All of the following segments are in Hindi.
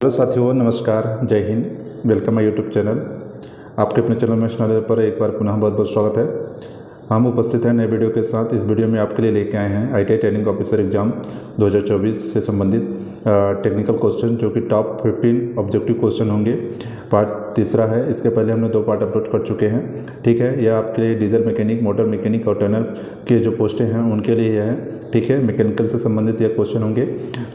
हेलो साथियों, नमस्कार, जय Hind. Welcome my YouTube channel. आपके अपने चैनल में नॉलेज पर एक बार पुनः बहुत बहुत स्वागत है। हम उपस्थित हैं नए वीडियो के साथ। इस वीडियो में आपके लिए लेके आए हैं ITI ट्रेनिंग ऑफिसर एग्जाम 2024 से संबंधित टेक्निकल क्वेश्चन, जो कि टॉप 15 ऑब्जेक्टिव क्वेश्चन होंगे। पार्ट तीसरा है। इसके पहले हमने 2 पार्ट अपलोड कर चुके हैं, ठीक है। यह आपके लिए डीजल मैकेनिक, मोटर मैकेनिक और टर्नर के जो पोस्टें हैं उनके लिए यह है, ठीक है। मैकेनिकल से संबंधित ये क्वेश्चन होंगे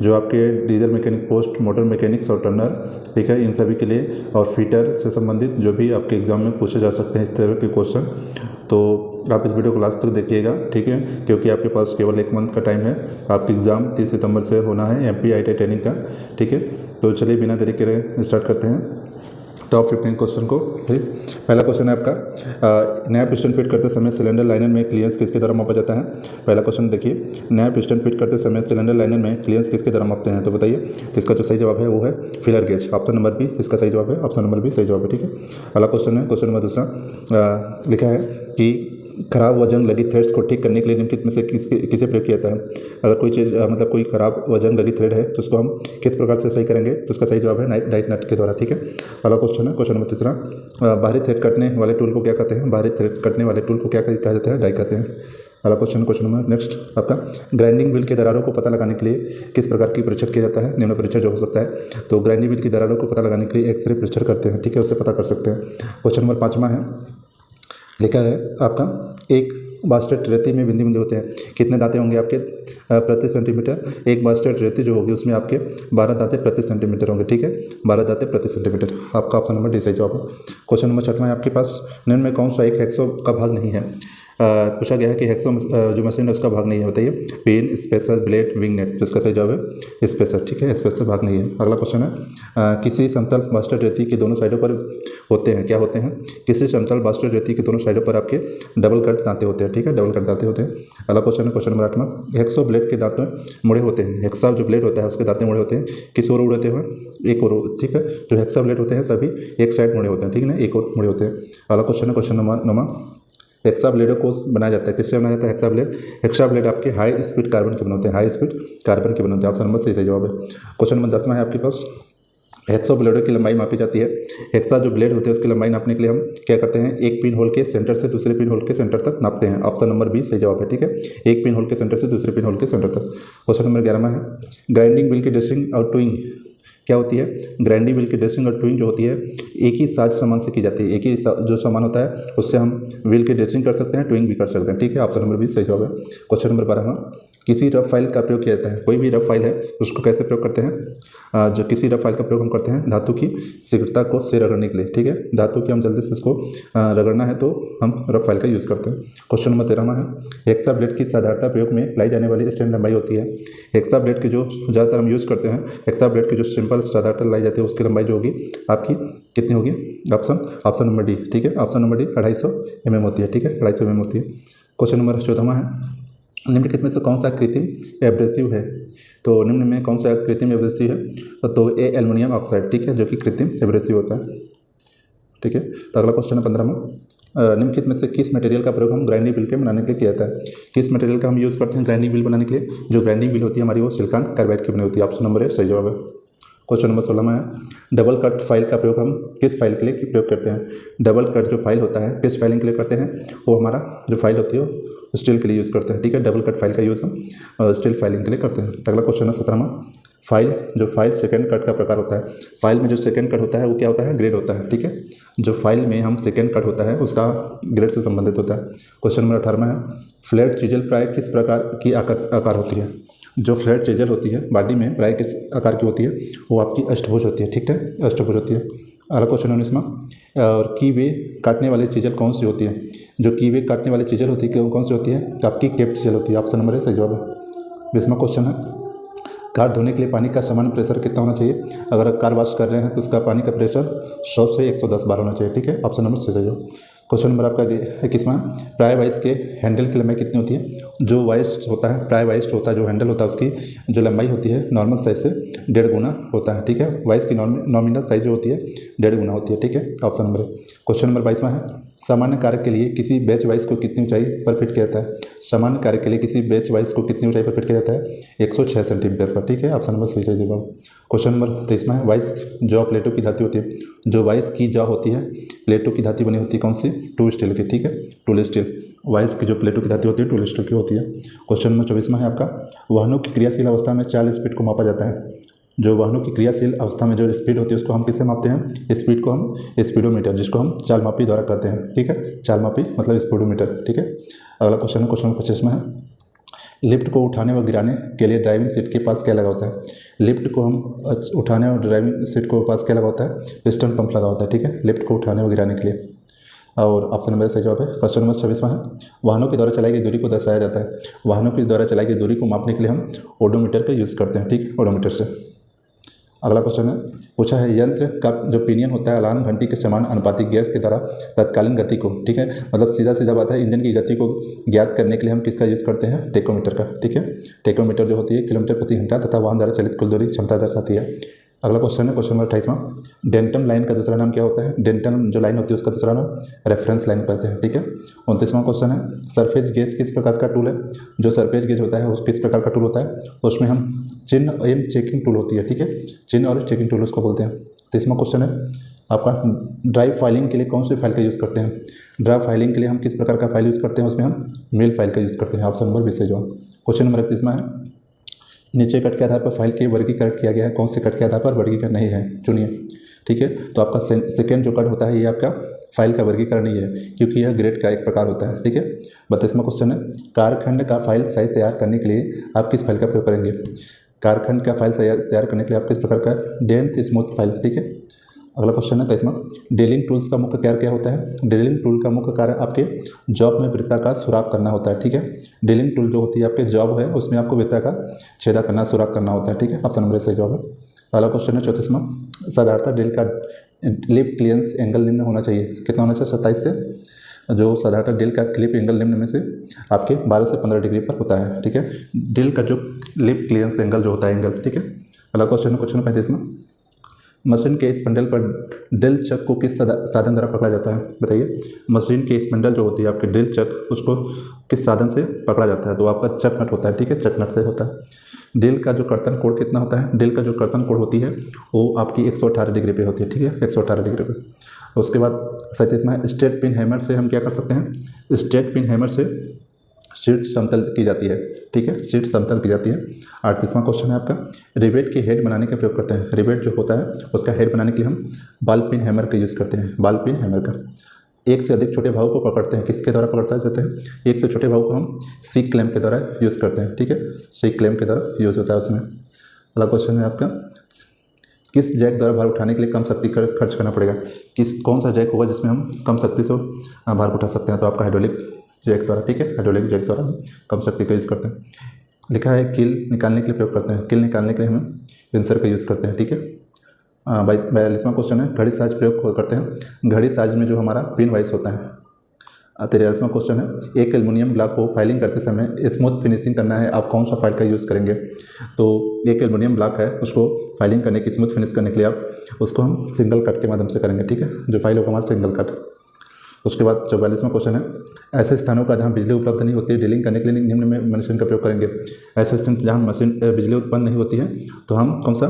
जो आपके diesel mechanic post, motor mechanics और टर्नर, ठीक है, इन सभी के लिए, और फीटर से संबंधित जो भी आपके एग्जाम में पूछे जा सकते हैं इस तरह के क्वेश्चन। तो आप इस वीडियो को लास्ट तक देखिएगा, ठीक है, क्योंकि आपके पास केवल 1 मंथ का टाइम है। आपकी एग्ज़ाम 30 सितंबर से होना है MP ITI ट्रेनिंग का, ठीक है। तो चलिए बिना देरी करे स्टार्ट करते हैं टॉप 15 क्वेश्चन को। ठीक, पहला क्वेश्चन है आपका, नया पिस्टन फिट करते समय सिलेंडर लाइनर में क्लियरेंस किसके द्वारा मापा जाता है। पहला क्वेश्चन देखिए, नया पिस्टन फिट करते समय सिलेंडर लाइनर में क्लियरेंस किसके द्वारा मापते हैं। तो बताइए, तो इसका जो सही जवाब है वो है filler gauge. Option number B इसका सही जवाब है। ऑप्शन नंबर बी सही जवाब है, ठीक है। अगला क्वेश्चन है, क्वेश्चन नंबर दूसरा, लिखा है कि खराब वजन लगी थ्रेड्स को ठीक करने के लिए निम्नलिखित में से किसे प्रयोग किया जाता है। अगर कोई चीज़ मतलब कोई खराब वजन लगी थ्रेड है तो उसको हम किस प्रकार से सही करेंगे, तो उसका सही जवाब है डाइट नट के द्वारा, ठीक है। अगला क्वेश्चन है, क्वेश्चन नंबर तीसरा, बाहरी थ्रेड कटने वाले टूल को क्या कहते हैं। बाहरी थ्रेड कटने वाले टूल को क्या कहा जाता है, डाई कहते हैं। अगला क्वेश्चन, क्वेश्चन नंबर नेक्स्ट आपका, ग्राइंडिंग व्हील के दरारों को पता लगाने के लिए किस प्रकार की परीक्षण किया जाता है। निम्न परीक्षण जो हो सकता है, तो ग्राइंडिंग व्हील की दरारों को पता लगाने के लिए एक्सरे परीक्षण करते हैं, ठीक है, उससे पता कर सकते हैं। क्वेश्चन नंबर 5वां है, लिखा है आपका, एक बास्केट रेती में बिंदी बिंदी होते हैं, कितने दांते होंगे आपके प्रति सेंटीमीटर। एक बास्केट रेती जो होगी उसमें आपके 12 दांते प्रति सेंटीमीटर होंगे, ठीक है, 12 दांते प्रति सेंटीमीटर। आपका ऑप्शन नंबर डी सही जवाब है। क्वेश्चन नंबर 6वां है आपके पास, निम्न में कौन सा एक हेक्सो का भाग नहीं है। पूछा गया है कि हेक्सो जो मशीन है उसका भाग नहीं है, बताइए। Pen, spacer, blade, wing net. तो इसका सही जवाब है स्पेसर, ठीक है, स्पेसर भाग नहीं है। अगला क्वेश्चन है, किसी समतल बास्केट रेती के दोनों साइडों पर होते हैं, क्या होते हैं। किसी समतल बास्केट रेती के दोनों साइडों पर आपके डबल कट दांते होते हैं, ठीक है, डबल कट दांते होते हैं। अगला क्वेश्चन है, क्वेश्चन नंबर 8वां, हेक्सो ब्लेड के दांते मुड़े होते हैं। हेक्सा जो ब्लेड होता है उसके दांते मुड़े होते हैं, किस ओर उड़ते हैं, एक ओर, ठीक है। जो हेक्सा ब्लेड होते हैं सभी एक साइड मुड़े होते हैं, ठीक है ना, एक ओर मुड़े होते हैं। अगला क्वेश्चन है, क्वेश्चन नंबर 9वां, हेक्सा ब्लेडों को बनाया जाता है, किससे बनाया जाता है हेक्सा ब्लेड। हेक्सा ब्लेड आपके हाई स्पीड कार्बन के बने होते हैं, हाई स्पीड कार्बन के बने होते हैं। ऑप्शन नंबर सही जवाब है। क्वेश्चन नंबर 10वां है आपके पास, हेक्सा ब्लेडों की लंबाई मापी जाती है। हेक्सा जो ब्लेड होते हैं उसकी लंबाई नापने के लिए हम क्या करते हैं, एक पिन होल के सेंटर से दूसरे पिन होल के सेंटर तक नापते हैं। ऑप्शन नंबर बी सही जवाब है, ठीक है, एक पिन होल के सेंटर से दूसरे पिन होल के सेंटर तक। क्वेश्चन नंबर 11वां है, ग्राइंडिंग व्हील की ड्रेसिंग और टूइंग क्या होती है। ग्राइंडिंग व्हील की ड्रेसिंग और टूइंग जो होती है एक ही साज सामान से की जाती है। एक ही जो सामान होता है उससे हम व्हील की ड्रेसिंग कर सकते हैं, टूइंग भी कर सकते हैं, ठीक है। ऑप्शन नंबर बी सही जवाब है। क्वेश्चन नंबर 12वां, किसी रफ फाइल का प्रयोग किया जाता है। कोई भी रफ फाइल है उसको कैसे प्रयोग करते हैं। जो किसी रफ फाइल का प्रयोग हम करते हैं धातु की शीघ्रता को से रगड़ने के लिए, ठीक है, धातु की हम जल्दी से उसको रगड़ना है तो हम रफ फाइल का यूज़ करते हैं। क्वेश्चन नंबर 13वां है, हेक्सा ब्लेड की साधारणतः प्रयोग में लाई जाने वाली स्टैंड लंबाई होती है। हेक्सा ब्लेड की जो ज़्यादातर हम यूज़ करते हैं, हेक्सा ब्लेड की जो सिंपल साधारणतः लाई जाती है उसकी लंबाई जो होगी आपकी कितनी होगी। ऑप्शन नंबर डी, ठीक है, ऑप्शन नंबर डी 250 mm होती है, ठीक है, 250 mm होती है। क्वेश्चन नंबर 14वां है, निम्नलिखित में से कौन सा कृत्रिम एब्रेसिव है। तो निम्न में कौन सा कृत्रिम एब्रेसिव है, तो ए एल्युमिनियम ऑक्साइड, ठीक है, जो कि कृत्रिम एब्रेसिव होता है, ठीक है। तो अगला क्वेश्चन है 15वां, निम्नलिखित में से किस मटेरियल का प्रयोग हम ग्राइंडिंग व्हील के बनाने के लिए किया जाता है। किस मटेरियल का हम यूज़ करते हैं ग्राइंडिंग व्हील बनाने के लिए। जो ग्राइंडिंग व्हील होती है हमारी वो सिलिकॉन कार्बाइड की बनी होती है। ऑप्शन नंबर ए सही जवाब है। क्वेश्चन नंबर 16 में है, डबल कट फाइल का प्रयोग हम किस फाइल के लिए प्रयोग करते हैं। डबल कट जो फाइल होता है किस फाइलिंग के लिए करते हैं, वो हमारा जो फाइल होती है वो स्टील के लिए यूज़ करते हैं, ठीक है। डबल कट फाइल का यूज़ हम स्टील फाइलिंग के लिए करते हैं। अगला क्वेश्चन है 17वां, फाइल सेकेंड कट का प्रकार होता है। फाइल में जो सेकेंड कट होता है वो क्या होता है, ग्रेड होता है, ठीक है। जो फाइल में हम सेकेंड कट होता है उसका ग्रेड से संबंधित होता है। क्वेश्चन नंबर 18वां है, फ्लैट चीजल प्राय किस प्रकार की आकार होती है। जो फ्लैट चीजल होती है बॉडी में प्राय किस आकार की होती है, वो आपकी अष्टभुज होती है, ठीक है, अष्टभुज होती है। अगला क्वेश्चन 19वां, और की वे काटने वाली चीजल कौन सी होती है। जो की वे काटने वाली चीजल होती है कौन सी होती है, तो आपकी केप चीजल होती है। ऑप्शन नंबर ए सही जवाब है। 20वां क्वेश्चन है, कार धोने के लिए पानी का सामान्य प्रेशर कितना होना चाहिए। अगर कार वॉश कर रहे हैं तो उसका पानी का प्रेशर 100 से 110 बार होना चाहिए, ठीक है। ऑप्शन नंबर सही जवाब। क्वेश्चन नंबर आपका 21वां, प्राय वाइस के हैंडल की लंबाई कितनी होती है। जो वाइस होता है, प्राय वाइस होता है जो हैंडल होता है उसकी जो लंबाई होती है नॉर्मल साइज से 1.5 गुना होता है, ठीक है। वाइस की नॉमिनल साइज जो होती है 1.5 गुना होती है, ठीक है। Option number. क्वेश्चन नंबर 22वां है, सामान्य कार्य के लिए किसी बेंच वाइस को कितनी ऊंचाई पर फिट किया जाता है? सामान्य कार्य के लिए किसी बेंच वाइस को कितनी ऊंचाई पर फिट किया जाता है? 106 सेंटीमीटर पर। ठीक है, ऑप्शन नंबर सही है जवाब। क्वेश्चन नंबर 23 में है, वाइस जॉ प्लेटो की धातु होती है। जो वाइस की जॉ होती है प्लेटो की धातु बनी होती है कौन सी? टूल स्टील की। ठीक है, टूल स्टील। वाइस की जो प्लेटो की धातु होती है टूल स्टील की होती है। क्वेश्चन नंबर 24 में है आपका, वाहनों की क्रियाशील अवस्था में चाल स्पीड को मापा जाता है। जो वाहनों की क्रियाशील अवस्था में जो स्पीड होती है उसको हम किससे मापते हैं? स्पीड को हम स्पीडोमीटर, जिसको हम चाल मापी द्वारा कहते हैं। ठीक है, चाल मापी मतलब स्पीडोमीटर। ठीक है, अगला क्वेश्चन है, क्वेश्चन नंबर 25 में है, लिफ्ट को उठाने व गिराने के लिए ड्राइविंग सीट के पास क्या लगा होता है? लिफ्ट को हम उठाने और ड्राइविंग सीट को पास क्या लगा होता है? पिस्टन पंप लगा होता है। ठीक है, लिफ्ट को उठाने व गिराने के लिए। और ऑप्शन नंबर सही जवाब है। क्वेश्चन नंबर 26 में है, वाहनों के द्वारा चलाई गई दूरी को दर्शाया जाता है। वाहनों के द्वारा चलाई गई दूरी को मापने के लिए हम ओडोमीटर का यूज़ करते हैं। ठीक है, ओडोमीटर से। अगला क्वेश्चन है, पूछा है, यंत्र का जो पिनियन होता है अलार्म घंटी के समान अनुपातिक गियर्स के द्वारा तत्कालीन गति को, ठीक है, मतलब सीधा सीधा बात है, इंजन की गति को ज्ञात करने के लिए हम किसका यूज़ करते हैं? टेकोमीटर का। ठीक है, टेकोमीटर जो होती है किलोमीटर प्रति घंटा तथा वाहन द्वारा चलित कुल दूरी क्षमता दर्शाती है। अगला क्वेश्चन है, क्वेश्चन नंबर 28 में, डेंटम लाइन का दूसरा नाम क्या होता है? डेंटम जो लाइन होती है उसका दूसरा नाम रेफरेंस लाइन कहते हैं। ठीक है, 29वां क्वेश्चन है, सरफेस गेज किस प्रकार का टूल है? जो सरफेस गेज होता है वो किस प्रकार का टूल होता है? उसमें हम चिन्ह एंड चेकिंग टूल होती है। ठीक है, चिन्ह और चेकिंग टूल उसको बोलते हैं। 30वां क्वेश्चन है आपका, ड्राइव फाइलिंग के लिए कौन सी फाइल का यूज़ करते हैं? ड्राइव फाइलिंग के लिए हम किस प्रकार का फाइल यूज़ करते हैं? उसमें हम मेल फाइल का यूज़ करते हैं। ऑप्शन नंबर 20 जो। क्वेश्चन नंबर 31 में है, नीचे कट के आधार पर फाइल के वर्गीकरण किया गया है, कौन से कट के आधार पर वर्गीकरण नहीं है? चुनिए। ठीक है, तो आपका सेकेंड जो कट होता है ये आपका फाइल का वर्गीकरण नहीं है, क्योंकि यह ग्रेड का एक प्रकार होता है। ठीक है, 32वां क्वेश्चन है, कारखंड का फाइल साइज तैयार करने के लिए आप किस फाइल का प्रयोग करेंगे? कारखंड का फाइल तैयार करने के लिए आप किस प्रकार का? डेंथ स्मूथ फाइल। ठीक है, अगला क्वेश्चन है 23वां, ड्रिलिंग टूल्स का मुख्य कार्य क्या होता है? ड्रिलिंग टूल का मुख्य कार्य आपके जॉब में वृत्ता का सुराख करना होता है। ठीक है, ड्रिलिंग टूल जो होती है आपके जॉब है उसमें आपको वृत्ता का छेदा करना, सुराख करना होता है। ठीक है, ऑप्शन नंबर सही जवाब है। अगला क्वेश्चन है 34वां, साधारणतः ड्रिल का क्लिप क्लियरेंस एंगल निम्न होना चाहिए। कितना होना चाहिए? 27 से। जो साधारणतः ड्रिल का क्लिप एंगल निम्न में से आपके 12 से 15 डिग्री पर होता है। ठीक है, ड्रिल का जो क्लिप क्लियरेंस एंगल जो होता है एंगल। ठीक है, अगला क्वेश्चन है, क्वेश्चन 35वां, मशीन के स्पंडल पर ड्रिल चक को किस साधन द्वारा पकड़ा जाता है? बताइए। मशीन के स्पंडल जो होती है आपके ड्रिल चक, उसको किस साधन से पकड़ा जाता है? तो आपका चक नट होता है। ठीक है, चक नट से होता है। ड्रिल का जो कर्तन कोण कितना होता है? ड्रिल का जो कर्तन कोण होती है वो आपकी 118 डिग्री पे होती है। ठीक है, 118 डिग्री पे। उसके बाद 37 में स्ट्रेट पिन हैमर से हम क्या कर सकते हैं? स्ट्रेट पिन हैमर से शीट समतल की जाती है। ठीक है, शीट समतल की जाती है। 38वां क्वेश्चन है आपका, रिवेट के हेड बनाने का प्रयोग करते हैं। रिवेट जो होता है उसका हेड बनाने के लिए हम बॉल पिन हैमर का यूज़ करते हैं। बॉल पिन हैमर का एक से अधिक छोटे भागों को पकड़ते हैं। किसके द्वारा पकड़ता जाते हैं? एक से छोटे भागों को हम सी क्लैम्प के द्वारा यूज़ करते हैं। ठीक है, सी क्लैम्प के द्वारा यूज़ होता है उसमें। अगला क्वेश्चन है आपका, किस जैक द्वारा भार उठाने के लिए कम शक्ति खर्च करना पड़ेगा? कौन सा जैक होगा जिसमें हम कम शक्ति से भार उठा सकते हैं? तो आपका हाइड्रोलिक जैक द्वारा। ठीक है, हाइड्रोलिक जैक द्वारा कम शक्ति का यूज़ करते हैं। लिखा है कील निकालने के लिए प्रयोग करते हैं। कील निकालने के लिए हम पिंसर का यूज़ करते हैं। ठीक है, 42वां क्वेश्चन है, घड़ी साज प्रयोग करते हैं। घड़ी साज में जो हमारा पिन वाइस होता है। 43वां क्वेश्चन है, एक एल्युमिनियम ब्लॉक को फाइलिंग करते समय स्मूथ फिनिशिंग करना है, आप कौन सा फाइल का यूज़ करेंगे? तो एक एल्युमिनियम ब्लॉक है उसको फाइलिंग करने की, स्मूथ फिनिश करने के लिए आप उसको हम सिंगल कट के माध्यम से करेंगे। ठीक है, जो फाइल होगा हमारा सिंगल कट। उसके बाद 44वां क्वेश्चन है, ऐसे स्थानों का जहां बिजली उपलब्ध नहीं होती है, ड्रिलिंग करने के लिए निम्न में मशीन का प्रयोग करेंगे। ऐसे स्थान जहां मशीन बिजली उत्पन्न नहीं होती है तो हम कौन सा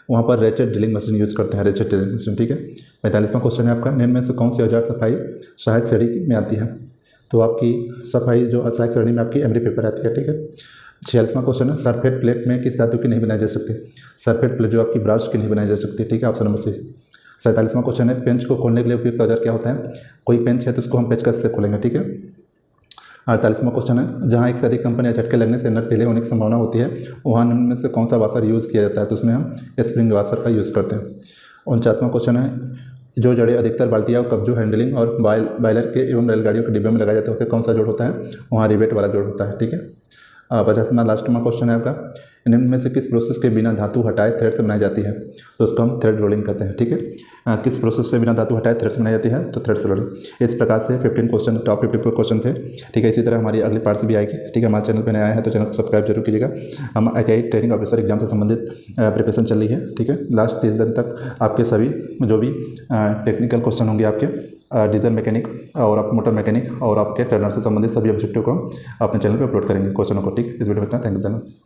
वहां पर रेचेट ड्रिलिंग मशीन यूज़ करते हैं, रेचेट ड्रिलिंग मशीन। ठीक है, 45वां क्वेश्चन है आपका, निम्न में से कौन सी औजार सफाई सहायक श्रेणी में आती है? तो आपकी सफाई जो सहायक श्रेणी में आपकी एमरी पेपर आती है। ठीक है, 46वां क्वेश्चन है, सरफेट प्लेट में किस धातु की नहीं बनाई जा सकती? सरफेट प्लेट जो आपकी ब्रास की नहीं बनाई जा सकती। ठीक है, ऑप्शन नंबर सी। 47वां क्वेश्चन है, पेंच को खोलने के लिए उपयुक्त औजार क्या होता है? कोई पेंच है तो उसको हम पेचकस से खोलेंगे। ठीक है, 48वां क्वेश्चन है, जहां एक से अधिक कंपनी या झटके लगने से नट ढीले होने की संभावना होती है वहां निम्न में से कौन सा वाशर यूज़ किया जाता है? तो उसमें हम स्प्रिंग वाशर का यूज़ करते हैं। 49वां क्वेश्चन है, जो जड़े अधिकतर बाल्टिया और कब्जों हैंडलिंग और बॉयलर के एवं रेलगाड़ियों के डिब्बे में लगाए जाते हैं उसे कौन सा जोड़ होता है? वहाँ रिवेट वाला जोड़ होता है। ठीक है, 50वां लास्टवां क्वेश्चन है आपका, निम्न में से किस प्रोसेस के बिना धातु हटाए थ्रेड से बनाई जाती है? तो उसको हम थ्रेड रोलिंग कहते हैं। ठीक है, किस प्रोसेस से बिना धातु हटाए थ्रेड से बनाई जाती है? तो थ्रेड से रोलिंग। इस प्रकार से 15 क्वेश्चन, टॉप 50 क्वेश्चन थे। ठीक है, इसी तरह हमारी अगली पार्ट से भी आएगी। ठीक है, हमारे चैनल पर नया आया है तो चैनल को सब्सक्राइब जरूर कीजिएगा। हम ITI ट्रेनिंग ऑफिसर एग्जाम से संबंधित प्रिपरेशन चल रही है। ठीक है, लास्ट 30 दिन तक आपके सभी जो भी टेक्निकल क्वेश्चन होंगे आपके डीजल मैकेनिक और आप मोटर मैकेनिक और आपके टर्नर से संबंधित सभी ऑब्जेक्टिव को अपने चैनल पे अपलोड करेंगे क्वेश्चनों को। ठीक, इस वीडियो में इतना। Thank you.